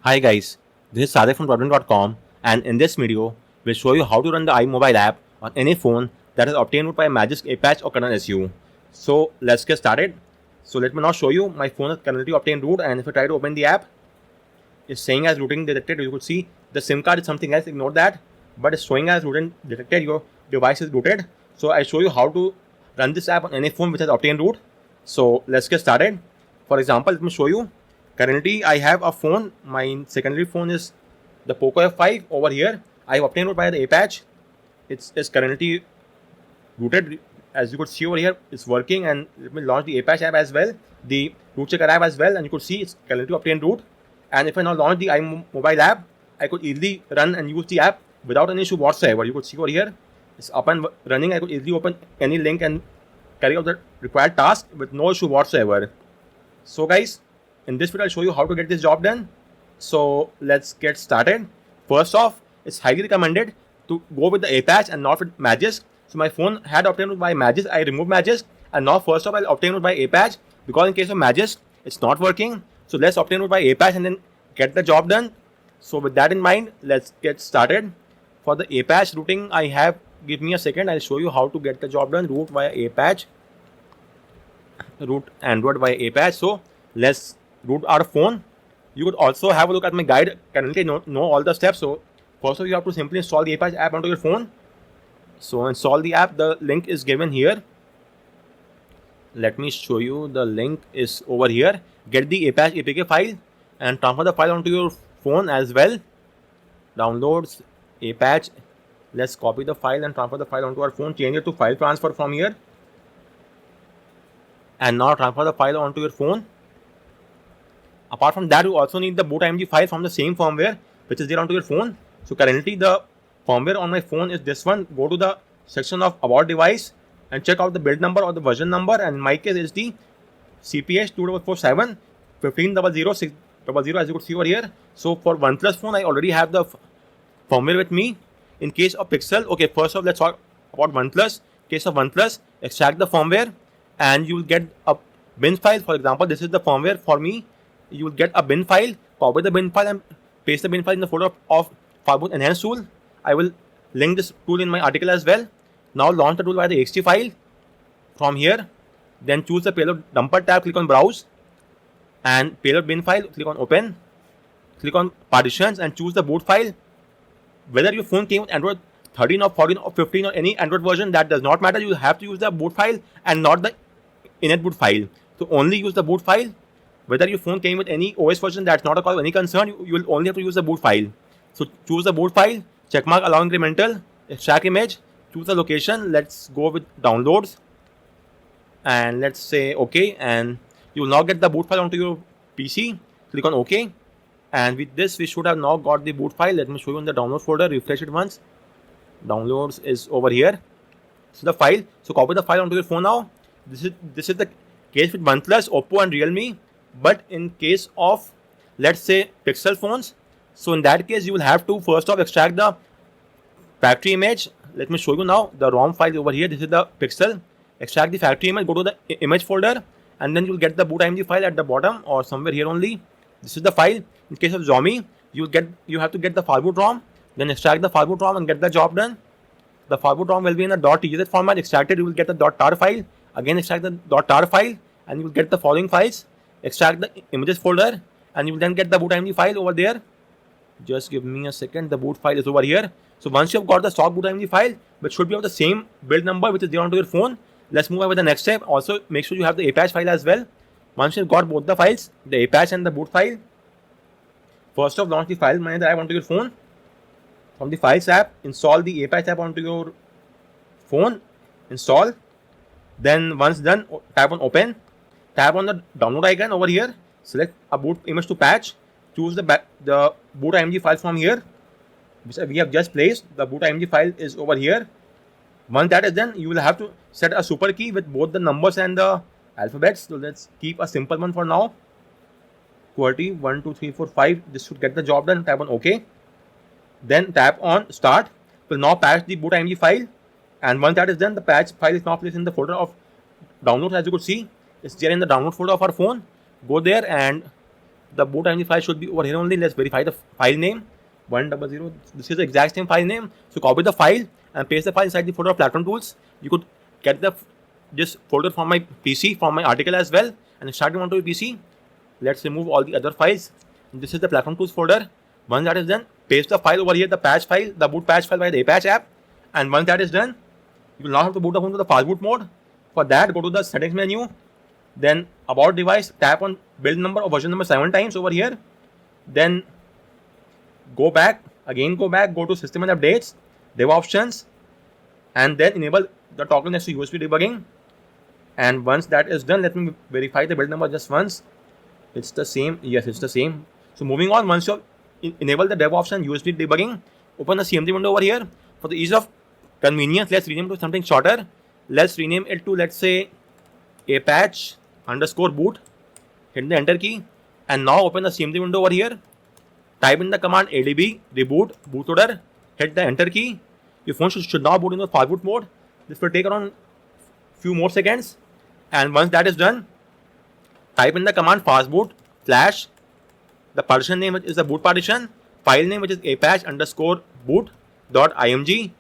Hi guys, this is Sadek from Broadband.com, and in this video, we'll show you how to run the iMobile app on any phone that is obtained by Magisk Apache or Kernel SU. So let's get started. So let me now show you my phone has currently obtained root, and if I try to open the app, it's saying as rooting detected. You could see the SIM card is something else, ignore that, but it's showing as rooting detected, your device is rooted. So I show you how to run this app on any phone which has obtained root. So let's get started. For example, let me show you. Currently, I have a phone. My secondary phone is the Poco F5 over here. I have obtained it by the Apache. It's currently rooted. As you could see over here, it's working. And let me launch the Apache app as well, the root checker app as well, and you could see it's currently obtained root. And if I now launch the iMobile app, I could easily run and use the app without any issue whatsoever. You could see over here, it's up and running. I could easily open any link and carry out the required task with no issue whatsoever. So guys, in this video I'll show you how to get this job done. So let's get started. First off, it's highly recommended to go with the Apache and not with Magisk. So my phone had obtained by Magisk. I removed Magisk, and now first off I'll obtain it by Apache, because in case of Magisk it's not working. So let's obtain it by Apache and then get the job done. So with that in mind, let's get started. For the Apache routing, I have, give me a second, I'll show you how to get the job done. Root via Apache, root Android via Apache. So let's root our phone. You could also have a look at my guide. Currently know all the steps. So first of all, you have to simply install the Apache app onto your phone. So install the app. The link is given here. Let me show you. The link is over here. Get the Apache APK file and transfer the file onto your phone as well. Downloads Apache. Let's copy the file and transfer the file onto our phone. Change it to file transfer from here. And now transfer the file onto your phone. Apart from that, you also need the boot.img file from the same firmware which is there onto your phone. So currently the firmware on my phone is this one. Go to the section of about device and check out the build number or the version number, and in my case it's the CPH 2447 1500600, as you could see over here. So for OnePlus phone, I already have the firmware with me. In case of Pixel, okay, first off let's talk about OnePlus. In case of OnePlus, extract the firmware and you will get a bin file. For example, this is the firmware for me. You will get a bin file, copy the bin file and paste the bin file in the folder of Fireboot Enhance tool. I will link this tool in my article as well. Now launch the tool via the ext file from here. Then choose the payload dumper tab, click on browse, and payload bin file, click on open. Click on partitions and choose the boot file. Whether your phone came with Android 13 or 14 or 15 or any Android version, that does not matter. You have to use the boot file and not the init boot file. So only use the boot file. Whether your phone came with any OS version, that's not a cause of any concern. You will only have to use the boot file. So choose the boot file, checkmark allow incremental, extract image, choose the location. Let's go with downloads and let's say OK, and you will now get the boot file onto your PC. Click on OK, and with this we should have now got the boot file. Let me show you in the download folder. Refresh it once. Downloads is over here. So the file. So copy the file onto your phone now. This is the case with OnePlus, Oppo, and Realme. But in case of, let's say, Pixel phones, so in that case you will have to first off extract the factory image. Let me show you now the ROM file over here. This is the Pixel. Extract the factory image, go to the image folder, and then you'll get the boot.img file at the bottom or somewhere here only. This is the file. In case of Xiaomi, you have to get the Fireboot ROM, then extract the Fireboot ROM and get the job done. The Fireboot ROM will be in a .tz format. Extracted, you will get the .tar file. Again extract the .tar file and you will get the following files. Extract the images folder and you will then get the boot.img file over there. Just give me a second. The boot file is over here. So once you have got the stock boot.img file, which should be of the same build number which is there onto your phone, let's move on with the next step. Also make sure you have the Apache file as well. Once you've got both the files, the Apache and the boot file, first off launch the file manager app onto your phone. From the files app, install the Apache app onto your phone. Install. Then once done, tap on open. Tap on the download icon over here. Select a boot image to patch. Choose the boot.img file from here, which we have just placed. The boot.img file is over here. Once that is done, you will have to set a super key with both the numbers and the alphabets. So let's keep a simple one for now. QWERTY 1 2 3 4 5. This should get the job done. Tap on OK. Then tap on start. Will now patch the boot.img file. And once that is done, the patch file is now placed in the folder of downloads. As you could see, it's there in the download folder of our phone. Go there and the boot IMG file should be over here only. Let's verify the file name 100. This is the exact same file name. So copy the file and paste the file inside the folder of platform tools. You could get this folder from my PC, from my article as well, and start it onto your PC. Let's remove all the other files. This is the platform tools folder. Once that is done, paste the file over here, the patch file, the boot patch file by the Apache app. And once that is done, you will now have to boot the phone to the fast boot mode. For that, go to the settings menu, then about device, tap on build number or version number 7 times over here. Then go back, go to system and updates, dev options, and then enable the toggle next to USB debugging. And once that is done, let me verify the build number just once. It's the same. Yes, it's the same. So moving on, once you enable the dev option USB debugging, open the CMD window over here. For the ease of convenience, let's rename to something shorter. Let's rename it to, let's say, Apache _boot. Hit the enter key, and now open the CMD window over here. Type in the command adb reboot bootloader. Hit the enter key. Your phone should now boot in the fast boot mode. This will take around few more seconds. And once that is done, type in the command fastboot flash. The partition name is the boot partition. File name, which is apache _boot.img.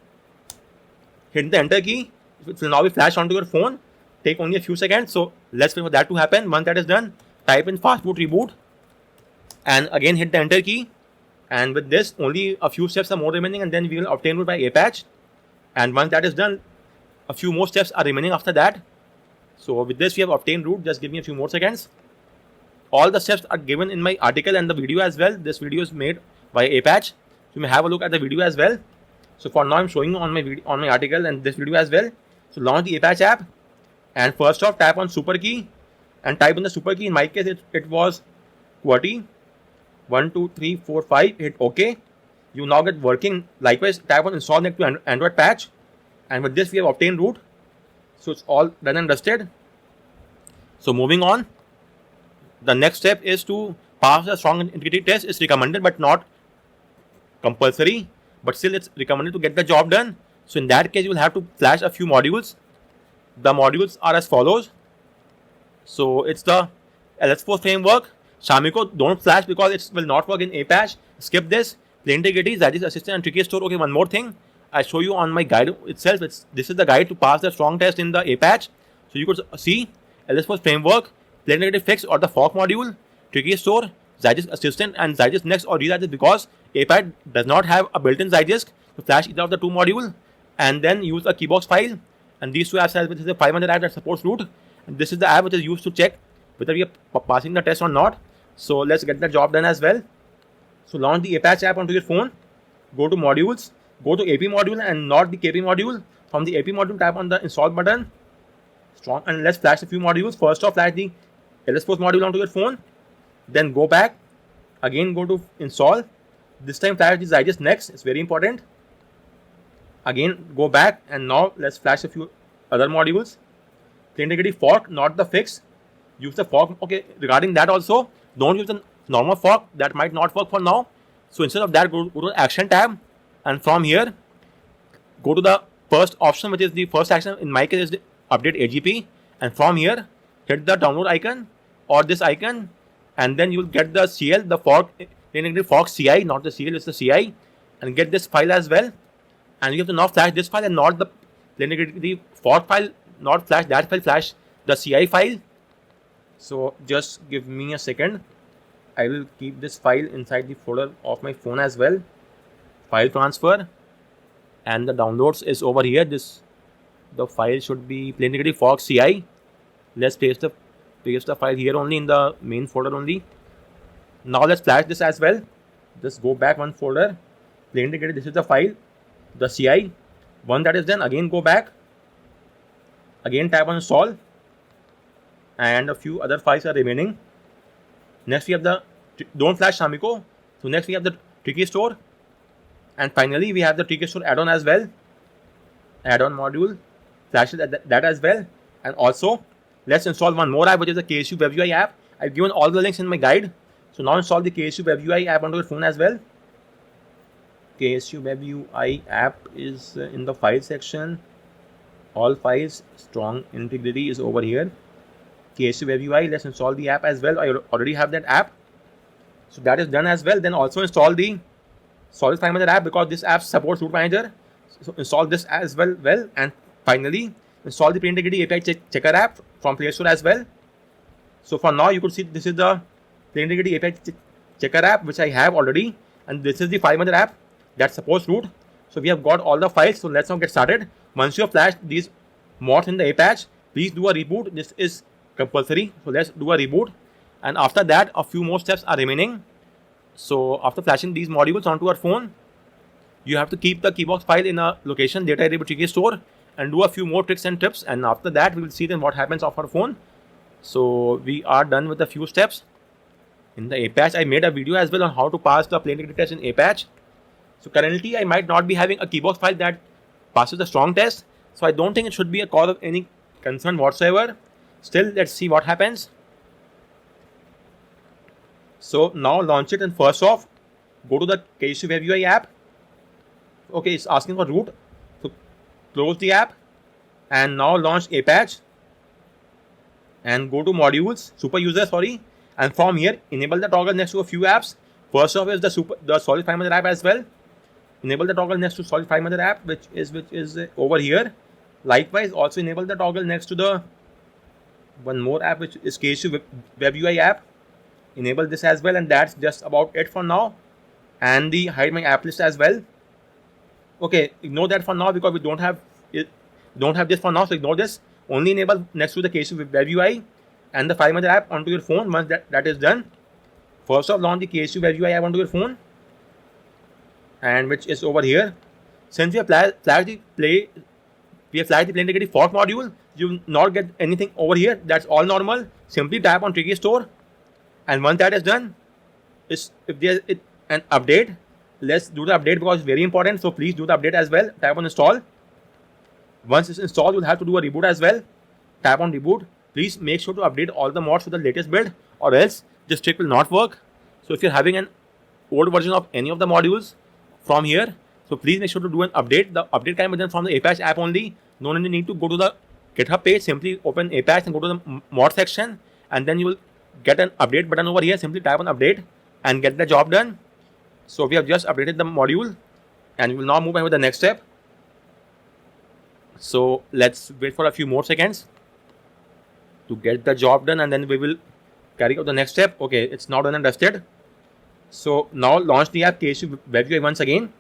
Hit the enter key. It will now be flashed onto your phone. Take only a few seconds. So let's wait for that to happen. Once that is done, type in fastboot reboot. And again hit the enter key. And with this, only a few steps are more remaining, and then we will obtain root by Apache. And once that is done, a few more steps are remaining after that. So with this, we have obtained root. Just give me a few more seconds. All the steps are given in my article and the video as well. This video is made by Apache. So you may have a look at the video as well. So for now, I'm showing on my article and this video as well. So launch the Apache app, and first off, tap on super key and type in the super key. In my case, it was QWERTY 1 2 3 4 5. Hit OK. You now get working. Likewise, tap on install next to Android patch, and with this we have obtained root. So it's all done and dusted. So moving on, the next step is to pass the strong integrity test. It's recommended but not compulsory, but still it's recommended to get the job done. So in that case, you will have to flash a few modules. The modules are as follows. So it's the LS4 framework. Shamiko, don't flash because it will not work in Apache. Skip this. Plain integrity, Zydis Assistant, and Tricky Store. Okay, one more thing. I show you on my guide itself. This is the guide to pass the strong test in the Apache. So you could see LS4 framework, plain integrity fix or the fork module, Tricky Store, Zydis Assistant, and Zydis Next or Rezydis, because Apache does not have a built-in Zydis to flash either of the two modules. And then use a keybox file. And these two apps have, which is the 500 app that supports root. And this is the app which is used to check whether we are passing the test or not. So let's get the job done as well. So launch the Apache app onto your phone. Go to modules. Go to AP module and not the KP module. From the AP module, tap on the install button. Strong, and let's flash a few modules. First off, flash the LS4 module onto your phone. Then go back. Again, go to install. This time flash the Zydis Next. It's very important. Again, go back, and now let's flash a few other modules. Plain integrity fork, not the fix. Use the fork. Okay, regarding that also, don't use the normal fork. That might not work for now. So instead of that, go to the action tab, and from here, go to the first option, which is the first action. In my case, is the update AGP. And from here, hit the download icon or this icon, and then you will get the CL, the fork, plain integrity fork CI, not the CL, it's the CI, and get this file as well. And you have to now flash this file and not the plain integrity fork file, not flash that file, flash the CI file. So just give me a second. I will keep this file inside the folder of my phone as well. File transfer, and the downloads is over here. The file should be plain integrity fork CI. Let's paste the file here only in the main folder only. Now let's flash this as well. Just go back one folder. Plain integrity, this is the file, the CI. Once that is done, again go back. Again tap on install, and a few other files are remaining. Next we have the don't flash Shamiko. So next we have the Tricky Store, and finally we have the Tricky Store add-on as well. Add-on module, flash that as well. And also let's install one more app, which is the KSU Web UI app. I've given all the links in my guide. So now install the KSU Web UI app onto your phone as well. KSU Web UI app is in the file section. All files, strong integrity is over here. KSU Web UI, let's install the app as well. I already have that app. So that is done as well. Then also install the Solid FileManager app, because this app supports Root Manager. So install this as well. And finally, install the Plain Integrity API Checker app from Play Store as well. So for now, you could see this is the Plain Integrity API Checker app, which I have already. And this is the FileManager app that supports root. So we have got all the files. So let's now get started. Once you have flashed these mods in the APatch, please do a reboot. This is compulsory. So let's do a reboot. And after that, a few more steps are remaining. So after flashing these modules onto our phone, you have to keep the keybox file in a location, data array Tricky Store, and do a few more tricks and tips. And after that, we will see then what happens off our phone. So we are done with a few steps. In the APatch, I made a video as well on how to pass the plain integrity test in APatch. So currently, I might not be having a keybox file that passes the strong test. So I don't think it should be a cause of any concern whatsoever. Still, let's see what happens. So now launch it, and first off, go to the KSU Web UI app. Okay, it's asking for root. So close the app and now launch APatch and go to modules, super user, and from here enable the toggle next to a few apps. First off is the Solid FileManager app as well. Enable the toggle next to Solid FileManager app, which is over here. Likewise, also enable the toggle next to the one more app, which is KSU Web UI app. Enable this as well, and that's just about it for now. And the hide my app list as well. Okay, ignore that for now because we don't have this for now, so ignore this. Only enable next to the KSU Web UI and the FileManager app onto your phone. Once that is done, first off launch the KSU Web UI app onto your phone, and which is over here. Since we have flagged the plain integrity fork module, you will not get anything over here. That's all normal. Simply tap on Tricky Store, and once that is done, if there is an update, let's do the update because it's very important. So please do the update as well. Tap on install. Once it's installed, you'll have to do a reboot as well. Tap on reboot. Please make sure to update all the mods to the latest build, or else this trick will not work. So if you're having an old version of any of the modules from here, so please make sure to do an update. The update can be done from the APatch app only. No need to go to the GitHub page. Simply open APatch and go to the mod section, and then you will get an update button over here. Simply tap on update and get the job done. So we have just updated the module, and we will now move ahead with the next step. So let's wait for a few more seconds to get the job done, and then we will carry out the next step. Okay, it's now done and dusted. So now launch the app KSU Web UI once again,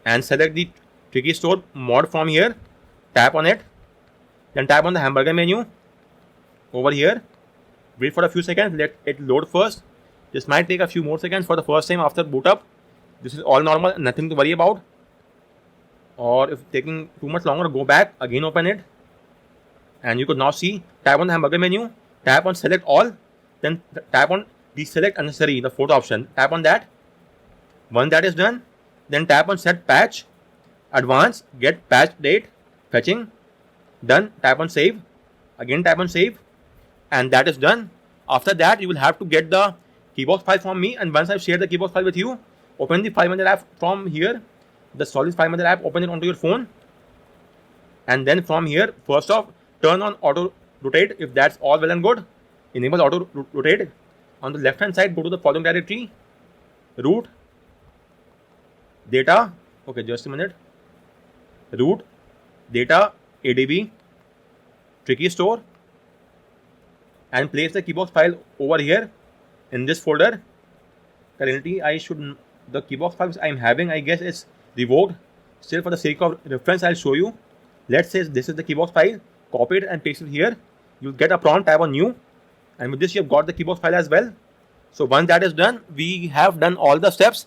and select the Tricky Store mod from here. Tap on it, then tap on the hamburger menu over here. Wait for a few seconds. Let it load first. This might take a few more seconds for the first time after boot up. This is all normal, nothing to worry about. Or if taking too much longer, go back, again open it. And you could now see, tap on the hamburger menu, tap on select all, then tap on deselect unnecessary, the fourth option. Tap on that. Once that is done, then tap on set patch, advanced, get patch date, fetching, done. Tap on save, again tap on save, and that is done. After that, you will have to get the keybox file from me, and once I've shared the keybox file with you, open the FileManager app from here, the Solid FileManager app, open it onto your phone, and then from here, first off, turn on auto rotate. If that's all well and good, enable auto rotate. On the left hand side, go to the following directory: root, data, okay, just a minute, root, data, ADB, Tricky Store, and place the keybox file over here in this folder. Currently, the keybox files I'm having, I guess, is revoked. Still, for the sake of reference, I'll show you. Let's say this is the keybox file. Copy it and paste it here. You'll get a prompt, tab on new, and with this you have got the keybox file as well. So once that is done, we have done all the steps.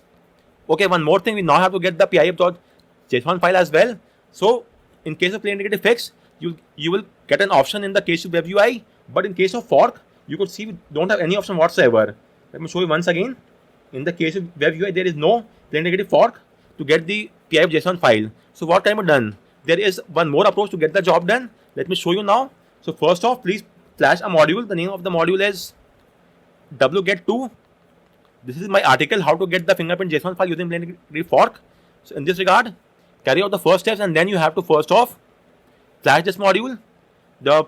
Okay, one more thing, we now have to get the pip.json file as well. So in case of plain integrity fix, you will get an option in the KSU Web UI, but in case of fork, you could see we don't have any option whatsoever. Let me show you once again. In the KSU Web UI, there is no plain integrity fork to get the pip.json file. So what can be done? There is one more approach to get the job done. Let me show you now. So first off, please flash a module. The name of the module is wget2. This is my article, how to get the fingerprint JSON file using plain integrity fork. So in this regard, carry out the first steps, and then you have to first off flash this module, the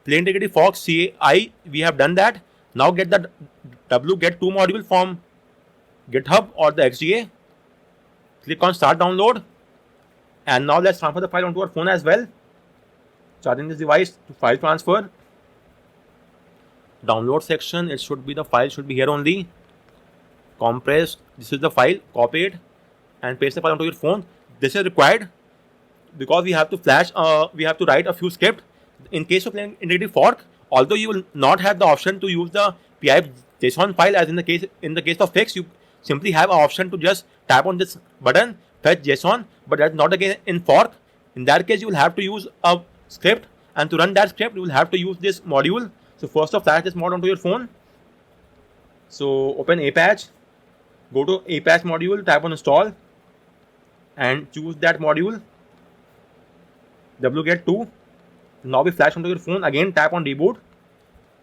plain integrity fork CI. We have done that. Now get the wget2 module from GitHub or the XDA. Click on start download, and now let's transfer the file onto our phone as well. Charging this device to file transfer. Download section, it should be, the file should be here only. Compressed, this is the file, copy it and paste the file onto your phone. This is required because we have to write a few scripts in case of playing integrated fork. Although you will not have the option to use the PIF JSON file as in the case of fix, you simply have an option to just tap on this button, fetch JSON, but that's not the case in fork. In that case, you will have to use a script, and to run that script, you will have to use this module. So first of flash this mod onto your phone. So open Apache, go to Apache module, tap on install, and choose that module, wget2. Now we flash onto your phone. Again, tap on reboot.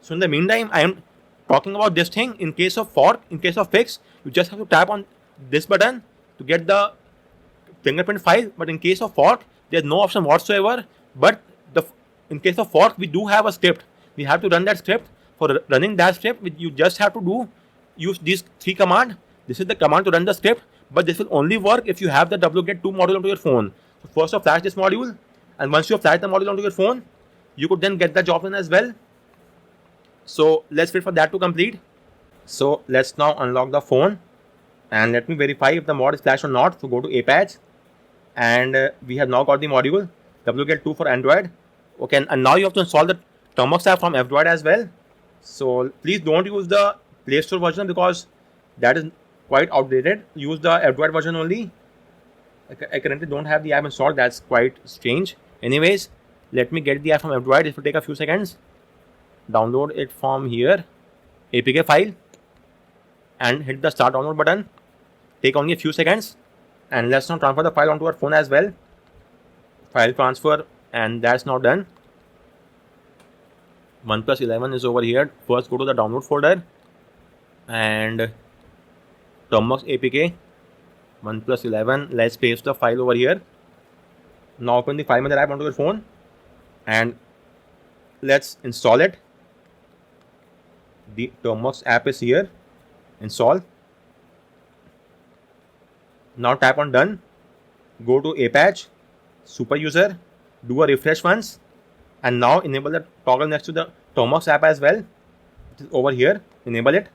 So in the meantime, I am talking about this thing. In case of fork, in case of fix, you just have to tap on this button to get the fingerprint file. But in case of fork, there's no option whatsoever. But in case of fork, we do have a script. We have to run that script. For running that script, you just have to use these 3 commands. This is the command to run the script, but this will only work if you have the wget2 module onto your phone. So first flash this module, and once you flash the module onto your phone, you could then get the job done as well. So let's wait for that to complete. So let's now unlock the phone, and let me verify if the mod is flashed or not. So go to Apache, and we have now got the module wget2 for Android. Okay, and now you have to install the Termux app from F-Droid as well. So please don't use the Play Store version because that is quite outdated. Use the F-Droid version only. I currently don't have the app installed. That's quite strange. Anyways, let me get the app from F-Droid. It will take a few seconds. Download it from here, APK file, and hit the start download button. Take only a few seconds, and let's now transfer the file onto our phone as well. File transfer, and that's now done. OnePlus 11 is over here. First go to the download folder and Termux APK OnePlus 11. Let's paste the file over here. Now open the FileManager app onto your phone and let's install it. The Termux app is here. Install. Now tap on done. Go to Apache, super user, do a refresh once, and now enable the toggle next to the Termux app as well. It is over here. Enable it.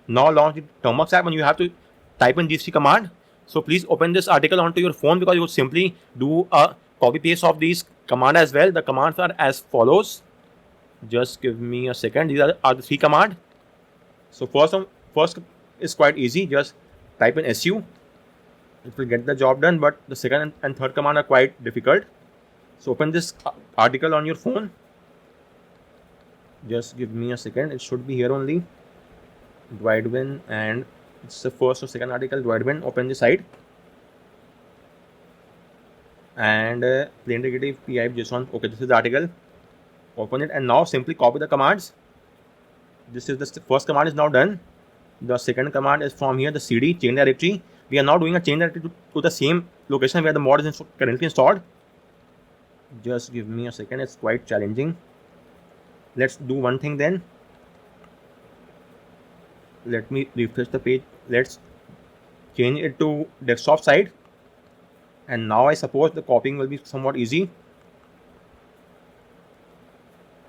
Now launch the Termux app, and you have to type in these 3 commands. So please open this article onto your phone because you would simply do a copy paste of these commands as well. The commands are as follows. Just give me a second. These are the 3 commands. So first is quite easy. Just type in su. It will get the job done, but the second and third command are quite difficult. So open this article on your phone. Just give me a second. It should be here only. Droidwin, and it's the first or second article. Droidwin. Open the site and plain integrative PIF JSON. Okay, this is the article. Open it and now simply copy the commands. This is the first command is now done. The second command is from here, the cd change directory. We are now doing a change directory to the same location where the mod is currently installed. Just give me a second. It's quite challenging. Let's do one thing then. Let me refresh the page. Let's change it to desktop side. And now I suppose the copying will be somewhat easy.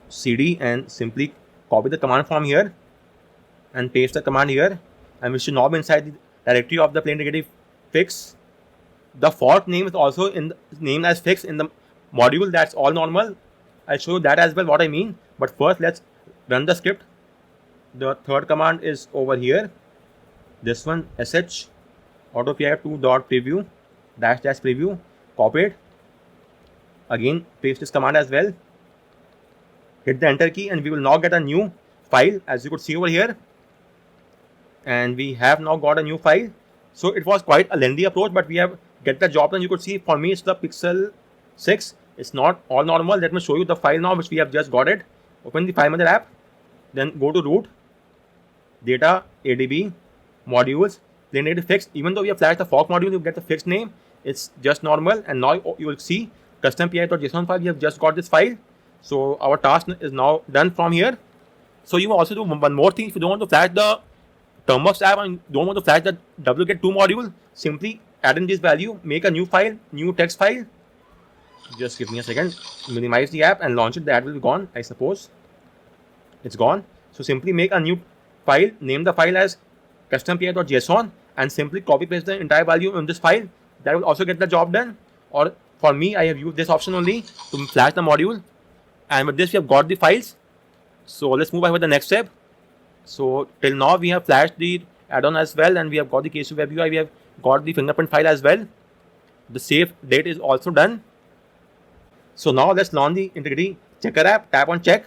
cd and simply copy the command from here and paste the command here, and we should now be inside the directory of the plain integrative fix. The fork name is also named as fix in the module. That's all normal. I'll show you that as well, what I mean. But first let's run the script. The third command is over here. This one, sh autopif2.preview -- preview. Copy it. Again paste this command as well. Hit the enter key and we will now get a new file, as you could see over here. And we have now got a new file. So it was quite a lengthy approach, but we have get the job done. You could see for me it's the Pixel 6. It's not all normal. Let me show you the file now, which we have just got it. Open the FileManager app, then go to root, data, ADB, modules, plain integrative fix. Even though we have flashed the fork module, you get the fixed name. It's just normal. And now you will see custom PI.json file. We have just got this file. So our task is now done from here. So you also do one more thing. If you don't want to flash the Termux app and don't want to flash the wget2 module, simply add in this value, make a new file, new text file. Just give me a second. Minimize the app and launch it. The ad will be gone, I suppose. It's gone. So simply make a new file, name the file as custompi.json and simply copy paste the entire value in this file. That will also get the job done. Or for me, I have used this option only to flash the module. And with this, we have got the files. So let's move ahead with the next step. So till now, we have flashed the add-on as well, and we have got the KSU Web UI. We have got the fingerprint file as well. The save date is also done. So now let's launch the integrity checker app. Tap on check,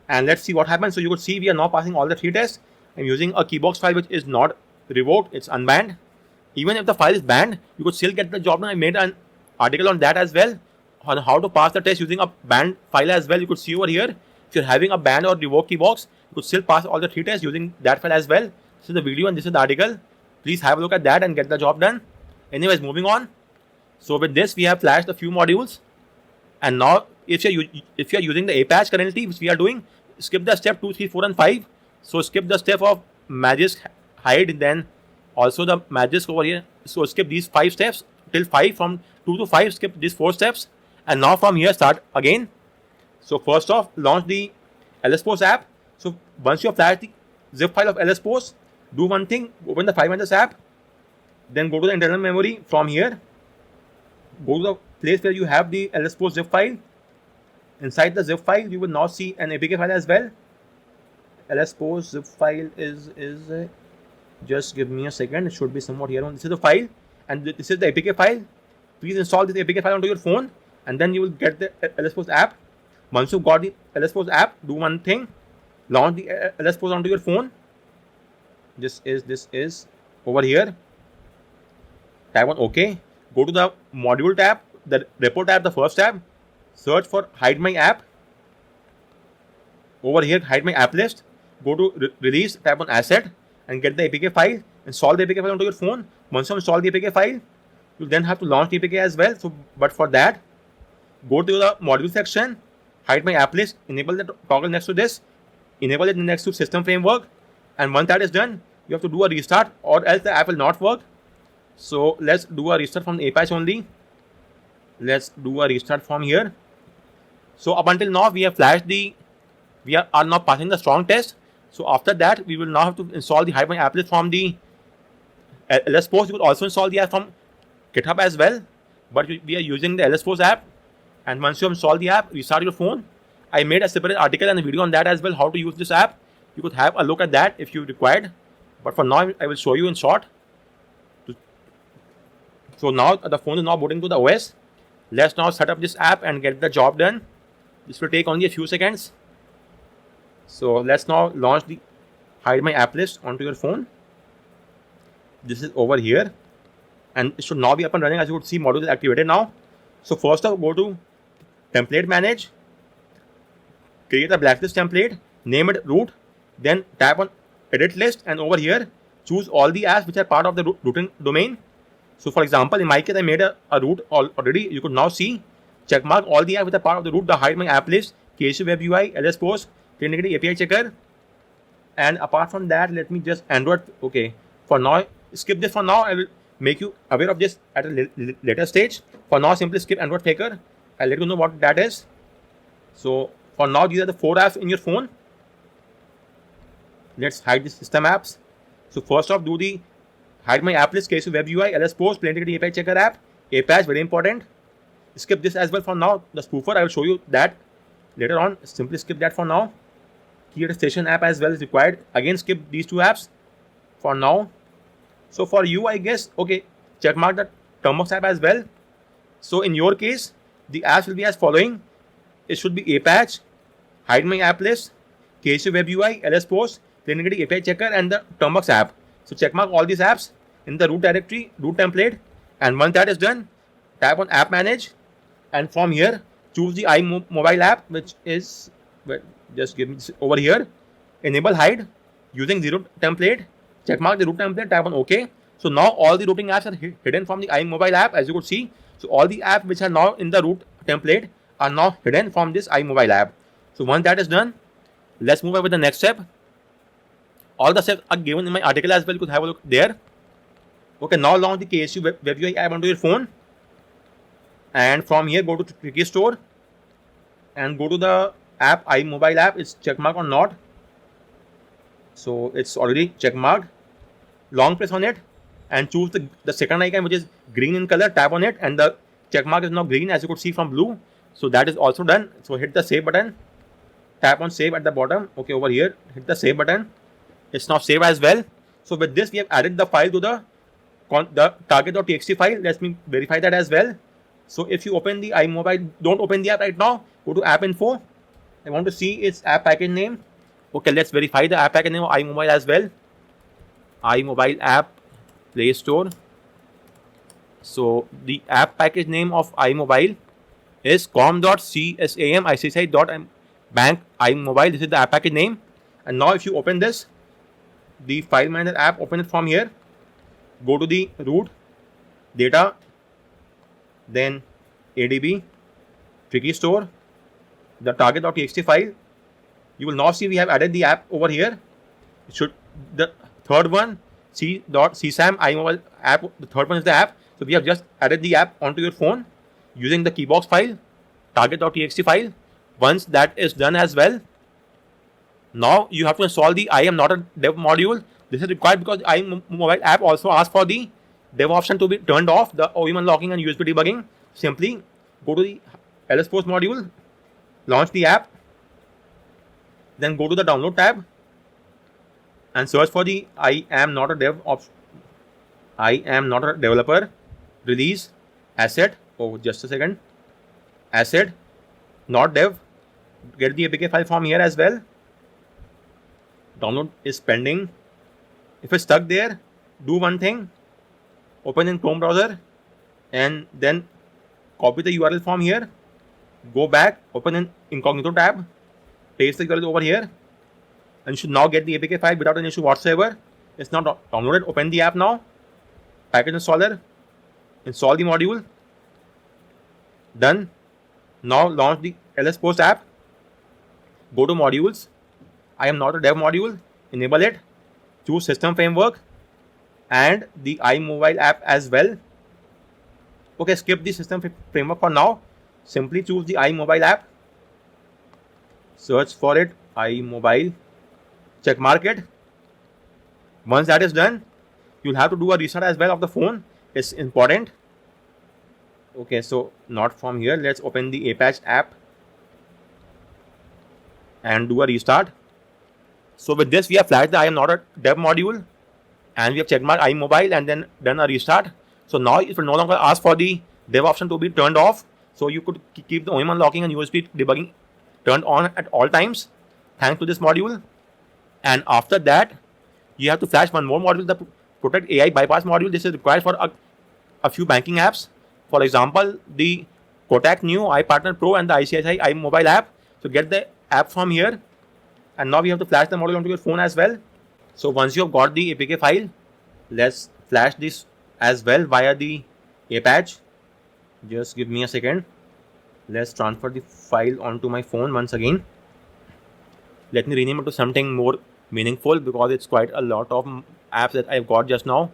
and let's see what happens. So you could see we are now passing all the 3 tests. I'm using a keybox file which is not revoked, it's unbanned. Even if the file is banned, you could still get the job done. I made an article on that as well, on how to pass the test using a banned file as well. You could see over here, if you're having a banned or revoked keybox, you could still pass all the 3 tests using that file as well. This is the video and this is the article. Please have a look at that and get the job done. Anyways, moving on. So with this, we have flashed a few modules. And now, if you're using the Apache currently, which we are doing, skip the step 2, 3, 4, and 5. So skip the step of Magisk hide, then also the Magisk over here. So skip these 5 steps till 5. From 2 to 5, skip these 4 steps. And now from here, start again. So first off, launch the LSPOS app. So once you have flashed the zip file of LSPOS, do one thing, open the 500 app. Then go to the internal memory from here. Go to the place where you have the LSPOS zip file. Inside the zip file, you will now see an APK file as well. LSPOS zip file is just give me a second. It should be somewhat here. This is the file, and this is the APK file. Please install this APK file onto your phone, and then you will get the LSPOS app. Once you've got the LSPOS app, do one thing: launch the LSPOS onto your phone. This is over here. Tap on OK. Go to the module tab, the repo tab, the first tab. Search for hide my app. Over here, hide my app list. Go to release, tap on asset, and get the APK file. Install the APK file onto your phone. Once you install the APK file, you then have to launch the APK as well. So, but for that, go to the module section, hide my app list, enable the toggle next to this, enable it next to system framework, and once that is done, you have to do a restart, or else the app will not work. So let's do a restart from Apache only. Let's do a restart from here. So up until now, we have flashed we are now passing the strong test. So after that, we will now have to install the hide my app list from the LSPOS. You could also install the app from GitHub as well, but we are using the LSPOS app. And once you install the app, restart your phone. I made a separate article and a video on that as well, how to use this app. You could have a look at that if you required. But for now, I will show you in short. So now the phone is now booting to the OS. Let's now set up this app and get the job done. This will take only a few seconds. So let's now launch the hide my app list onto your phone. This is over here, and it should now be up and running. As you could see, module is activated now. So first off, go to template manage, create a blacklist template, name it root, then tap on edit list, and over here choose all the apps which are part of the routing domain. So for example, in my case, I made a root already. You could now see, checkmark all the apps which are part of the root, the hide my app list, KSU Web UI, LSPOS, Trinity API checker. And apart from that, let me just Android. Okay, for now, skip this for now. I will make you aware of this at a later stage. For now, simply skip Android Faker. I'll let you know what that is. So for now, these are the 4 apps in your phone. Let's hide the system apps. So first off, do the hide my app list, KSU Web UI, LSPOS, Plenty API checker app, Apache, very important. Skip this as well for now. The spoofer, I will show you that later on. Simply skip that for now. Key attestation app as well is required. Again, skip these 2 apps for now. So for you, I guess, okay, check mark the Termux app as well. So in your case, the apps will be as following. It should be Apache, hide my app list, KSU Web UI, LSPOS, Plenty API checker, and the Termux app. So check mark all these apps in the root directory, root template, and once that is done, tap on app manage, and from here choose the iMobile app, which is, well, just give me this over here, enable hide using the root template, check mark the root template, tap on OK. So now all the routing apps are hidden from the iMobile app, as you could see. So all the apps which are now in the root template are now hidden from this iMobile app. So once that is done, Let's move on with the next step. All the steps are given in my article as well. You could have a look there. Okay, now launch the KSU web UI app onto your phone. And from here, go to Tricky Store and go to the app, iMobile app. It's checkmark or not. So it's already checkmarked. Long press on it and choose the second icon, which is green in color. Tap on it and the checkmark is now green, as you could see from blue. So that is also done. So hit the save button. Tap on save at the bottom. Okay, over here, hit the save button. It's now saved as well. So with this, we have added the file to the target.txt file. Let me verify that as well. So if you open the iMobile, don't open the app right now. Go to app info. I want to see its app package name. Okay, let's verify the app package name of iMobile as well. iMobile app, Play Store. So the app package name of iMobile is com.csam ICICI.bank iMobile. This is the app package name. And now if you open this, the file manager app, open it from here. Go to the root, data, then ADB, Tricky Store, the target.txt file. You will now see we have added the app over here. It should, the third one, C.csam iMobile app, the third one is the app. So we have just added the app onto your phone using the keybox file, target.txt file. Once that is done as well, now you have to install the I am not a dev module. This is required because the iMobile app also asks for the dev option to be turned off, the OEM unlocking and USB debugging. Simply go to the LSPOS module, launch the app, then go to the download tab and search for the I am not a dev option. I am not a developer release asset. Oh, just a second. Asset, not dev. Get the APK file from here as well. Download is pending. If it's stuck there, do one thing. Open in Chrome browser and then copy the URL from here. Go back, open in incognito tab, paste the URL over here, and you should now get the APK file without any issue whatsoever. It's now downloaded. Open the app now. Package installer. Install the module. Done. Now launch the LSPOS app. Go to modules. I am not a dev module. Enable it. Choose system framework and the iMobile app as well. Okay, skip the system framework for now. Simply choose the iMobile app. Search for it, iMobile. Check mark it. Once that is done, you'll have to do a restart as well of the phone. It's important. Okay, so not from here. Let's open the Apache app and do a restart. So with this, we have flashed the I am not a dev module and we have checkmarked iMobile and then done a restart. So now it will no longer ask for the dev option to be turned off. So you could keep the OEM unlocking and USB debugging turned on at all times thanks to this module. And after that, you have to flash one more module, the Protect AI bypass module. This is required for a few banking apps. For example, the Kotak Neo, iPartner Pro and the ICICI iMobile app. So get the app from here. And now we have to flash the module onto your phone as well. So once you have got the APK file, let's flash this as well via the Apache. Just give me a second. Let's transfer the file onto my phone once again. Let me rename it to something more meaningful because it's quite a lot of apps that I've got just now.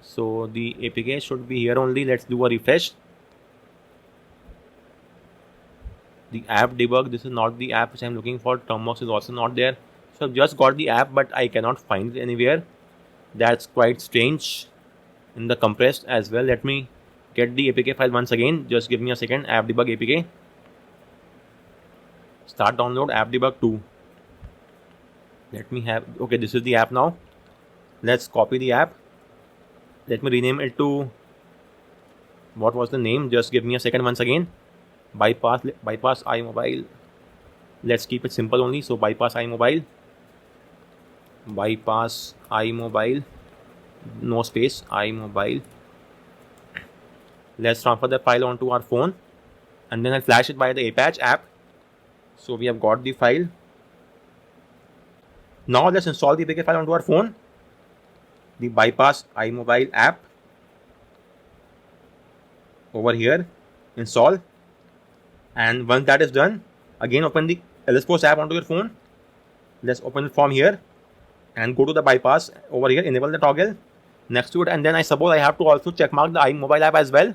So the APK should be here only. Let's do a refresh. The app debug, this is not the app which I'm looking for. Termbox is also not there. So I've just got the app, but I cannot find it anywhere. That's quite strange. In the compressed as well. Let me get the APK file once again. Just give me a second. App debug APK. Start download app debug 2. Let me have, okay, this is the app now. Let's copy the app. Let me rename it to, what was the name? Just give me a second once again. Bypass iMobile. Let's keep it simple only. So bypass iMobile. Bypass iMobile. No space. iMobile. Let's transfer the file onto our phone. And then I'll flash it via the Apache app. So we have got the file. Now let's install the APK file onto our phone. The bypass iMobile app. Over here. Install. And once that is done, again open the LSPOS app onto your phone. Let's open it from here and go to the bypass over here, enable the toggle next to it, and then I suppose I have to also check mark the iMobile app as well,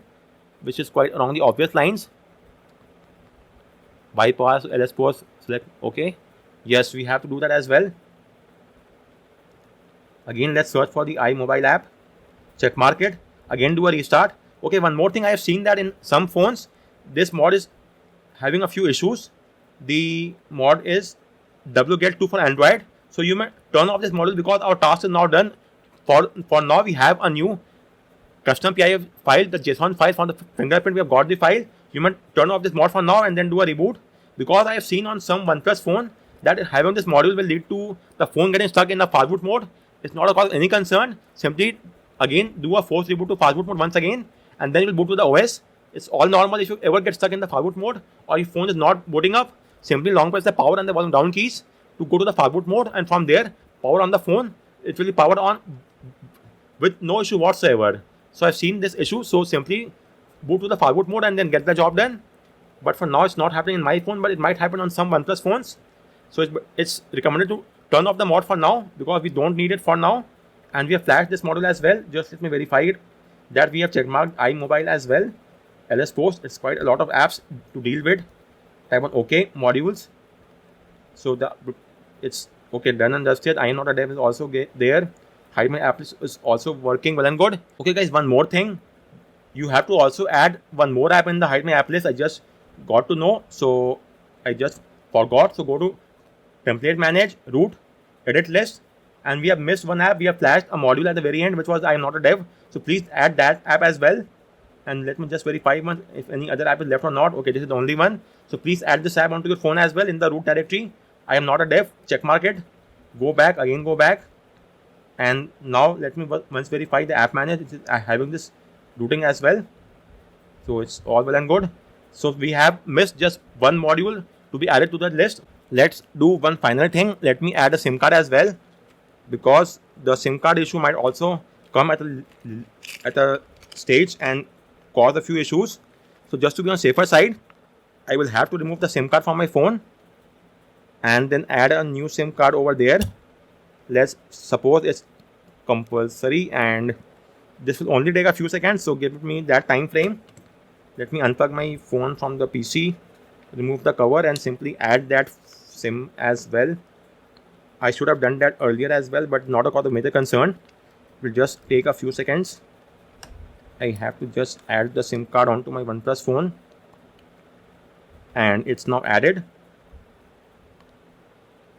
which is quite along the obvious lines. Bypass, LS post, select OK. Yes, we have to do that as well. Again, let's search for the iMobile app, check mark it, again do a restart. Okay, one more thing, I have seen that in some phones, this mod is having a few issues. The mod is wget2 for Android. So you may turn off this module because our task is now done. For now, we have a new custom PI file, the JSON file from the fingerprint. We have got the file. You might turn off this mod for now and then do a reboot, because I have seen on some OnePlus phone that having this module will lead to the phone getting stuck in the fastboot mode. It's not a cause any concern. Simply again do a force reboot to fastboot mode once again, and then you will boot to the OS. It's all normal. If you ever get stuck in the fastboot mode or your phone is not booting up, simply long press the power and the volume down keys to go to the fastboot mode, and from there power on the phone. It will be powered on with no issue whatsoever. So I've seen this issue, so simply boot to the fastboot mode and then get the job done. But for now, it's not happening in my phone, but it might happen on some OnePlus phones. So it's recommended to turn off the mod for now, because we don't need it for now. And we have flashed this module as well. Just let me verify it, that we have checkmarked iMobile as well. LS Post, it's quite a lot of apps to deal with. Type on OK, modules. So it's okay, done and dusted. I am not a dev is also there. Hide My App List is also working well and good. Okay guys, one more thing. You have to also add one more app in the Hide My App List. I just got to know, so I just forgot. So go to Template Manage, Root, Edit List, and we have missed one app. We have flashed a module at the very end, which was I am not a dev. So please add that app as well. And let me just verify if any other app is left or not. Okay, this is the only one. So please add this app onto your phone as well in the root directory. I am not a dev. Check mark it. Go back, again go back. And now let me once verify the app manager. It is having this routing as well. So it's all well and good. So we have missed just one module to be added to the list. Let's do one final thing. Let me add a SIM card as well, because the SIM card issue might also come at a stage and cause a few issues. So just to be on safer side, I will have to remove the SIM card from my phone and then add a new SIM card over there. Let's suppose it's compulsory, and this will only take a few seconds, so give me that time frame. Let me unplug my phone from the PC, remove the cover, and simply add that SIM as well. I should have done that earlier as well, but not a cause of major concern. It will just take a few seconds. I have to just add the SIM card onto my OnePlus phone, and it's now added.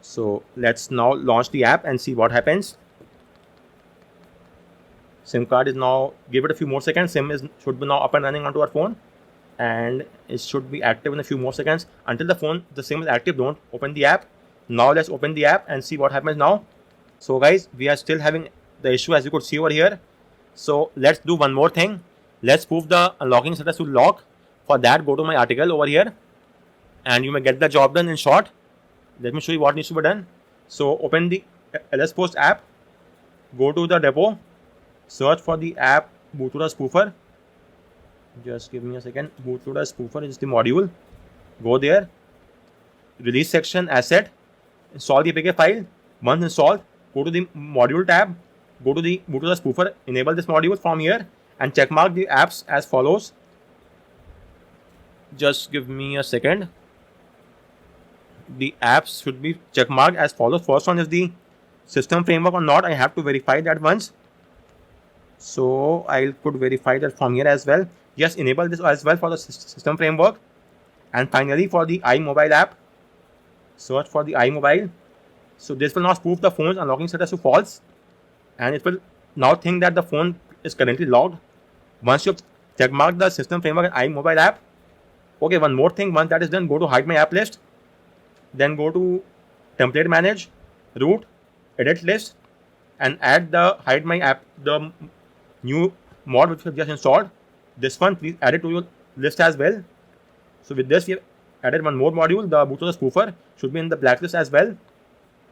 So let's now launch the app and see what happens. SIM card is now, give it a few more seconds. SIM should be now up and running onto our phone, and it should be active in a few more seconds. Until the SIM is active, don't open the app. Now let's open the app and see what happens now. So guys, we are still having the issue, as you could see over here. So let's do one more thing. Let's prove the unlocking status to lock. For that, go to my article over here, and you may get the job done in short. Let me show you what needs to be done. So open the LS Post app, go to the depot, search for the app Bootloader Spoofer. Just give me a second. Bootloader Spoofer is the module. Go there, release section, asset, install the APK file. Once installed, go to the module tab, go to the Bootloader Spoofer, enable this module from here, and checkmark the apps as follows. Just give me a second. The apps should be checkmarked as follows. First one is the system framework or not. I have to verify that once. So I could verify that from here as well. Yes, enable this as well for the system framework. And finally, for the iMobile app, search for the iMobile. So this will now spoof the phone's unlocking status to false, and it will now think that the phone is currently logged. Once you have checkmarked the system framework and iMobile app. Okay, one more thing. Once that is done, go to Hide My App List. Then go to Template Manage, Root, Edit List, and add the Hide My App, the new mod which we have just installed. This one, please add it to your list as well. So with this, we have added one more module. The Bootloader Spoofer should be in the blacklist as well.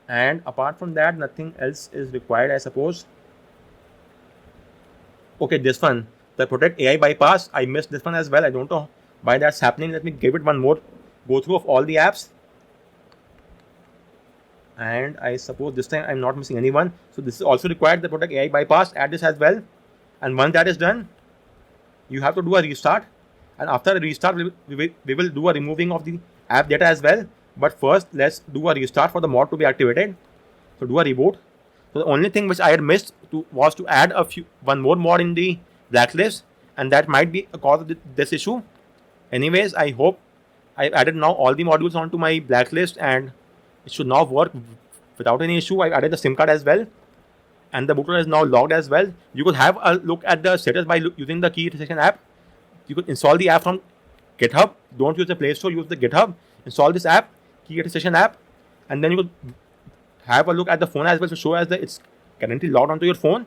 And apart from that, nothing else is required, I suppose. Okay, this one, the Protect AI Bypass. I missed this one as well. I don't know why that's happening. Let me give it one more go through of all the apps. And I suppose this time I'm not missing anyone. So this is also required the Protect AI bypass. Add this as well. And once that is done, you have to do a restart. And after a restart, we will do a removing of the app data as well. But first, let's do a restart for the mod to be activated. So do a reboot. So the only thing which I had missed was to add one more mod in the blacklist, and that might be a cause of this issue. Anyways, I hope I've added now all the modules onto my blacklist, and it should now work without any issue. I've added the SIM card as well, and the bootloader is now logged as well. You could have a look at the status by using the Key Registration app. You could install the app from GitHub. Don't use the Play Store, use the GitHub. Install this app, Key Registration app, and then you could have a look at the phone as well to show as that it's currently logged onto your phone.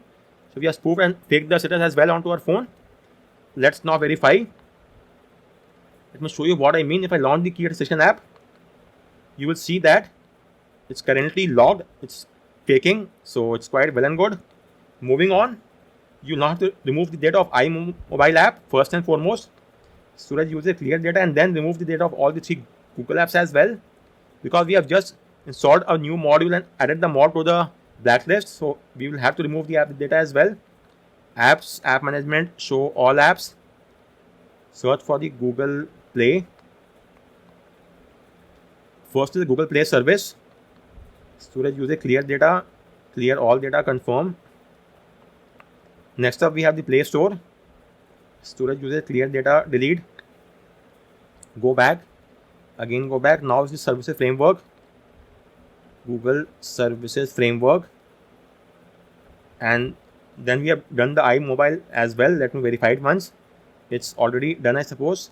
So we have spoofed and faked the status as well onto our phone. Let's now verify. Let me show you what I mean. If I launch the Key Registration app, you will see that it's currently logged. It's faking, so it's quite well and good. Moving on, you now have to remove the data of iMobile app first and foremost. Storage user clear data, and then remove the data of all the 3 Google apps as well, because we have just installed a new module and added the mod to the blacklist. So we will have to remove the app data as well. Apps, app management, show all apps. Search for the Google Play. First is the Google Play service. Storage user clear data, clear all data, confirm. Next up we have the Play Store. Storage user clear data, delete. Go back. Again go back. Now is the services framework. Google Services Framework. And then we have done the iMobile as well. Let me verify it once. It's already done, I suppose.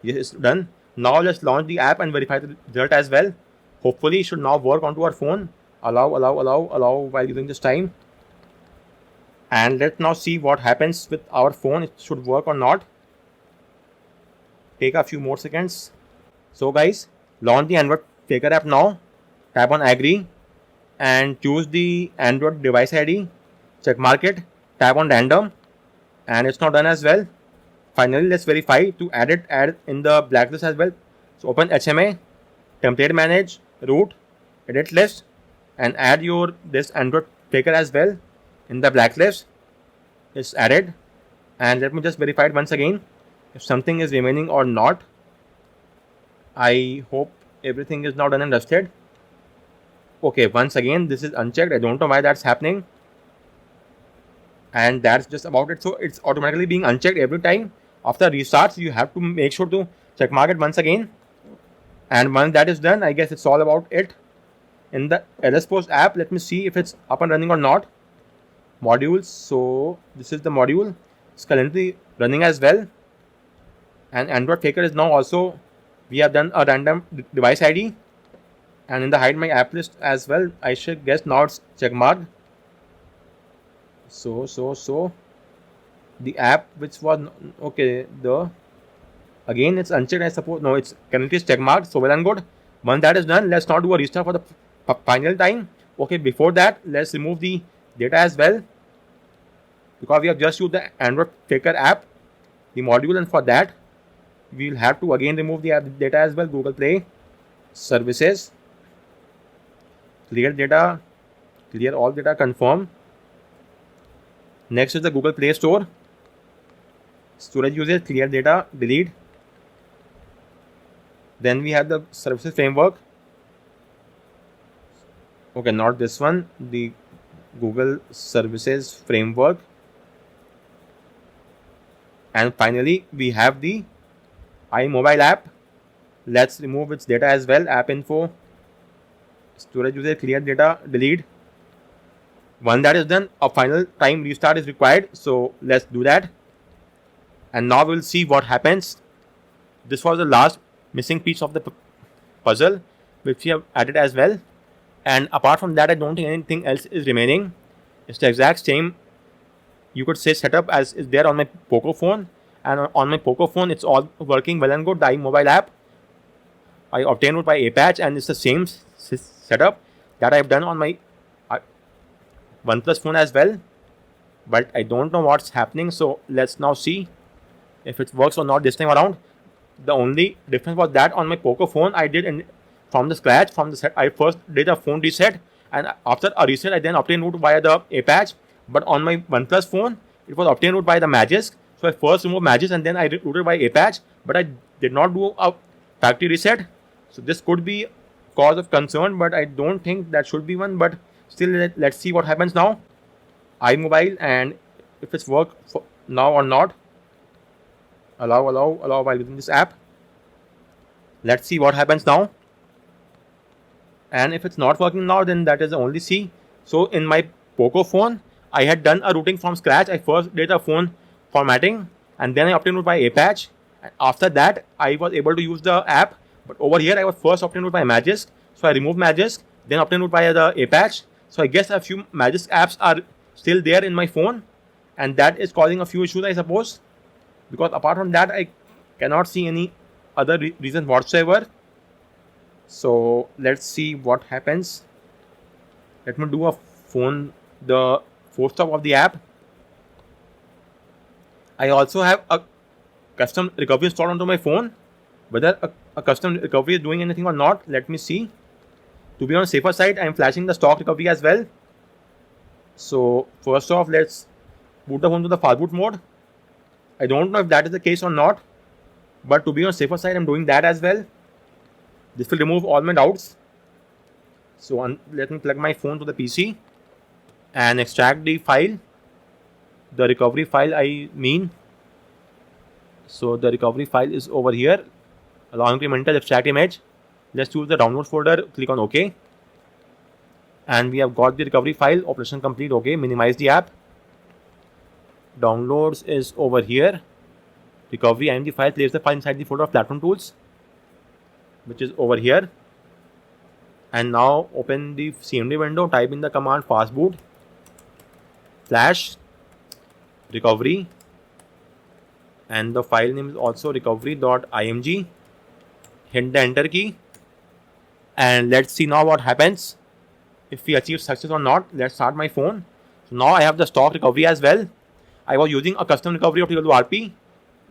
Yes, it's done. Now let's launch the app and verify the result as well. Hopefully it should now work onto our phone. Allow while using this time. And let's now see what happens with our phone. It should work or not. Take a few more seconds. So guys, launch the Android Faker app now. Tap on agree and choose the Android device ID. Check mark it. Tap on random, and it's now done as well. Finally, let's verify to add in the blacklist as well. So open HMA, template manage, root, edit list, and add this Android Faker as well in the blacklist. It's added, and let me just verify it once again if something is remaining or not. I hope everything is now done and dusted. Okay, once again this is unchecked. I don't know why that's happening, and that's just about it. So it's automatically being unchecked every time after restarts. You have to make sure to check mark it once again, and once that is done, I guess it's all about it. In the LS Post app, let me see if it's up and running or not. Modules. So this is the module. It's currently running as well, and Android Faker is now also. We have done a random device ID. And in the hide my app list as well, I should guess now it's checkmarked. So the app which was okay, again it's unchecked, I suppose. No, it's currently checkmarked, so well and good. Once that is done, let's now do a restart for the final time. Okay, before that, let's remove the data as well, because we have just used the Android Faker app, the module, and for that we will have to again remove the app data as well. Google Play services, clear data, clear all data, confirm. Next is the Google Play Store. Storage user, clear data, delete. Then we have the services framework. Okay, not this one. The Google Services Framework. And finally, we have the iMobile app. Let's remove its data as well. App info, storage user, clear data, delete. Once that is done, a final time restart is required. So let's do that. And now we'll see what happens. This was the last missing piece of the puzzle, which we have added as well. And apart from that, I don't think anything else is remaining. It's the exact same, you could say, setup as is there on my Poco phone. And on my Poco phone, it's all working well and good. The iMobile app I obtained it by Apache, and it's the same setup that I've done on my OnePlus phone as well. But I don't know what's happening. So let's now see if it works or not this time around. The only difference was that on my Poco phone, I did from the scratch, from the set. I first did a phone reset, and after a reset, I then obtained root via the Apache. But on my OnePlus phone, it was obtained root by the Magisk. So I first removed Magisk and then I rooted by Apache, but I did not do a factory reset. So this could be cause of concern, but I don't think that should be one. But still, let's see what happens now. iMobile, and if it's work now or not. Allow while using this app. Let's see what happens now. And if it's not working now, then that is the only C. So in my Poco phone, I had done a routing from scratch. I first did a phone formatting and then I obtained root by Apache. And after that, I was able to use the app. But over here, I was first obtained root by Magisk. So I removed Magisk, then obtained root by the Apache. So I guess a few Magisk apps are still there in my phone. And that is causing a few issues, I suppose. Because apart from that, I cannot see any other reason whatsoever. So let's see what happens. Let me do the force stop of the app. I also have a custom recovery installed onto my phone. Whether a custom recovery is doing anything or not, let me see. To be on the safer side, I am flashing the stock recovery as well. So first off, let's boot the phone to the fast boot mode. I don't know if that is the case or not, but to be on the safer side, I'm doing that as well. This will remove all my doubts. So let me plug my phone to the PC and extract the file, the recovery file I mean. So the recovery file is over here, allow incremental extract image. Let's choose the download folder, click on OK. And we have got the recovery file, operation complete, OK. Minimize the app. Downloads is over here. Recovery IMG file, place the file inside the folder of platform tools, which is over here. And now open the CMD window, type in the command fastboot flash recovery, and the file name is also recovery.img. Hit the enter key, and let's see now what happens if we achieve success or not. Let's start my phone. So now I have the stock recovery as well. I was using a custom recovery of TWRP.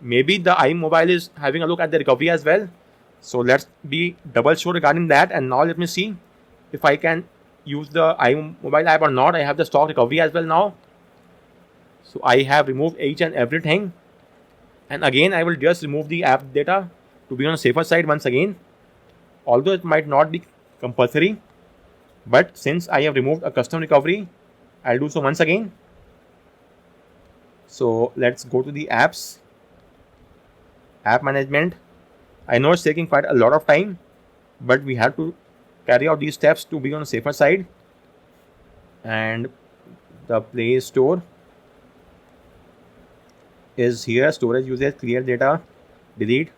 Maybe the iMobile is having a look at the recovery as well. So let's be double sure regarding that. And now let me see if I can use the iMobile app or not. I have the stock recovery as well now. So I have removed each and everything. And again, I will just remove the app data to be on the safer side once again. Although it might not be compulsory. But since I have removed a custom recovery, I'll do so once again. So let's go to the apps. App management. I know it's taking quite a lot of time, but we have to carry out these steps to be on the safer side. And the Play Store is here. Storage usage, clear data, delete,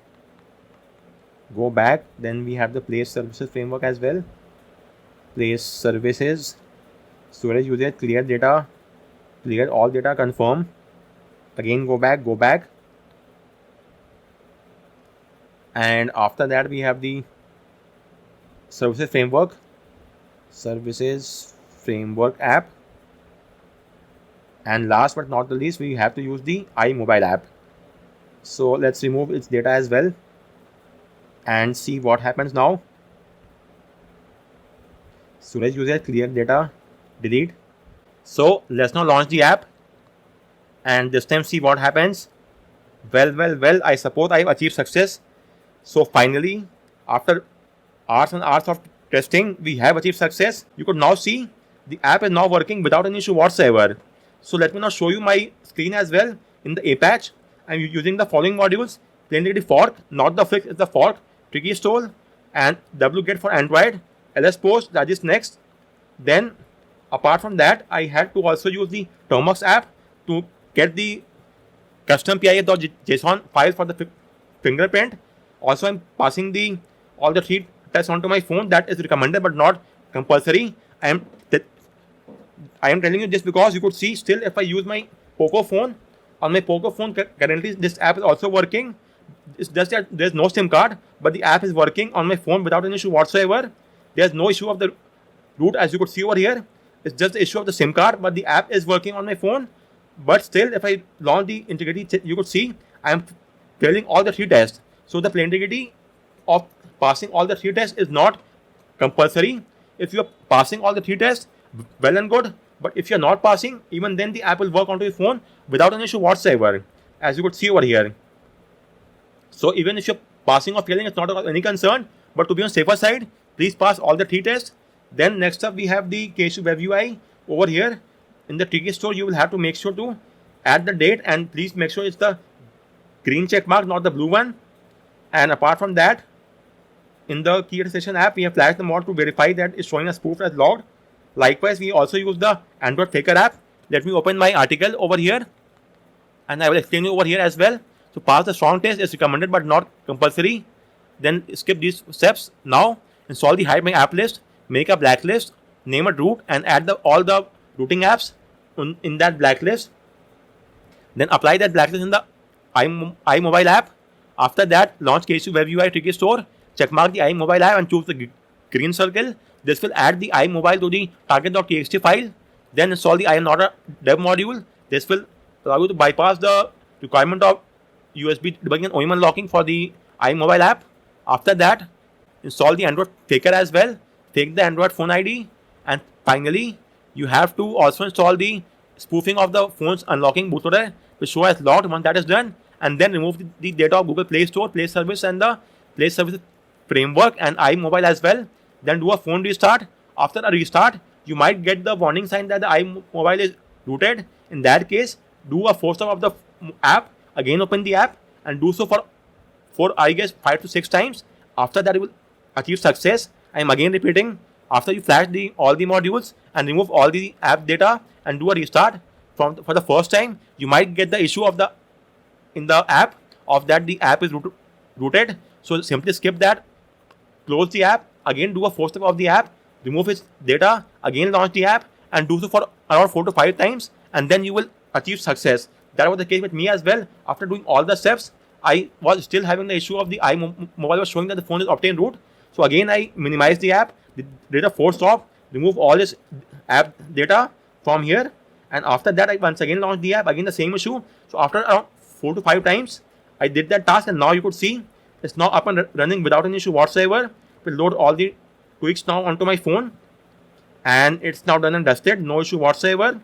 go back. Then we have the Play Services framework as well. Play Services, storage usage, clear data, clear all data, confirm. Again, go back. And after that, we have the services framework app. And last but not the least, we have to use the iMobile app. So let's remove its data as well and see what happens now. Storage usage, clear data, delete. So let's now launch the app and this time see what happens. Well, I suppose I've achieved success. So finally, after hours and hours of testing, we have achieved success. You could now see the app is now working without any issue whatsoever. So let me now show you my screen as well. In the Apache, I'm using the following modules: PlaneDigity fork, not the fix, it's the fork, TrickyStole, and wget for Android, LSPost, that is next. Then apart from that, I had to also use the Termux app to get the custom PIA.json file for the fingerprint. Also, I'm passing all the 3 tests onto my phone. That is recommended but not compulsory. I am telling you this because you could see still if I use my Poco phone. On my Poco phone currently this app is also working. It's just that there's no SIM card, but the app is working on my phone without any issue whatsoever. There's no issue of the root as you could see over here. It's just the issue of the SIM card, but the app is working on my phone. But still, if I launch the integrity, you could see I am failing all the 3 tests. So the PlaneDigity of passing all the 3 tests is not compulsory. If you're passing all the 3 tests, well and good. But if you're not passing, even then the app will work onto your phone without an issue whatsoever, as you could see over here. So even if you're passing or failing, it's not of any concern. But to be on safer side, please pass all the 3 tests. Then next up, we have the KSU Web UI over here. In the Ticket Store, you will have to make sure to add the date, and please make sure it's the green check mark, not the blue one. And apart from that, in the key attestation app, we have flashed the mod to verify that it's showing a spoof as logged. Likewise, we also use the Android Faker app. Let me open my article over here, and I will explain you over here as well. So pass the strong test is recommended but not compulsory. Then skip these steps. Now install the Hide My App list, make a blacklist, name a root, and add all the routing apps in that blacklist. Then apply that blacklist in the iMobile app. After that, launch KSU Web UI Ticket Store. Checkmark the iMobile app and choose the green circle. This will add the iMobile to the target.txt file. Then install the iNoda dev module. This will allow you to bypass the requirement of USB debugging and OEM unlocking for the iMobile app. After that, install the Android Faker as well. Fake the Android phone ID. And finally, you have to also install the spoofing of the phone's unlocking bootloader to show as logged. Once that is done, and then remove the data of Google Play Store, Play Service, and the Play Service framework and iMobile as well. Then do a phone restart. After a restart, you might get the warning sign that the iMobile is rooted. In that case, do a force stop of the app. Again, open the app and do so for I guess 5 to 6 times. After that, you will achieve success. I am again repeating. After you flash all the modules and remove all the app data and do a restart for the first time, you might get the issue of in the app of that the app is rooted. So simply skip that, close the app, again do a force step of the app, remove its data, again launch the app, and do so for around 4 to 5 times, and then you will achieve success. That was the case with me as well. After doing all the steps, I was still having the issue of the iMobile was showing that the phone is obtained root. So again, I minimized the app, did a force stop, remove all this app data from here, and after that, I once again launched the app. Again, the same issue. So after around 4 to 5 times, I did that task, and now you could see it's now up and running without any issue whatsoever. It will load all the tweaks now onto my phone, and it's now done and dusted. No issue whatsoever.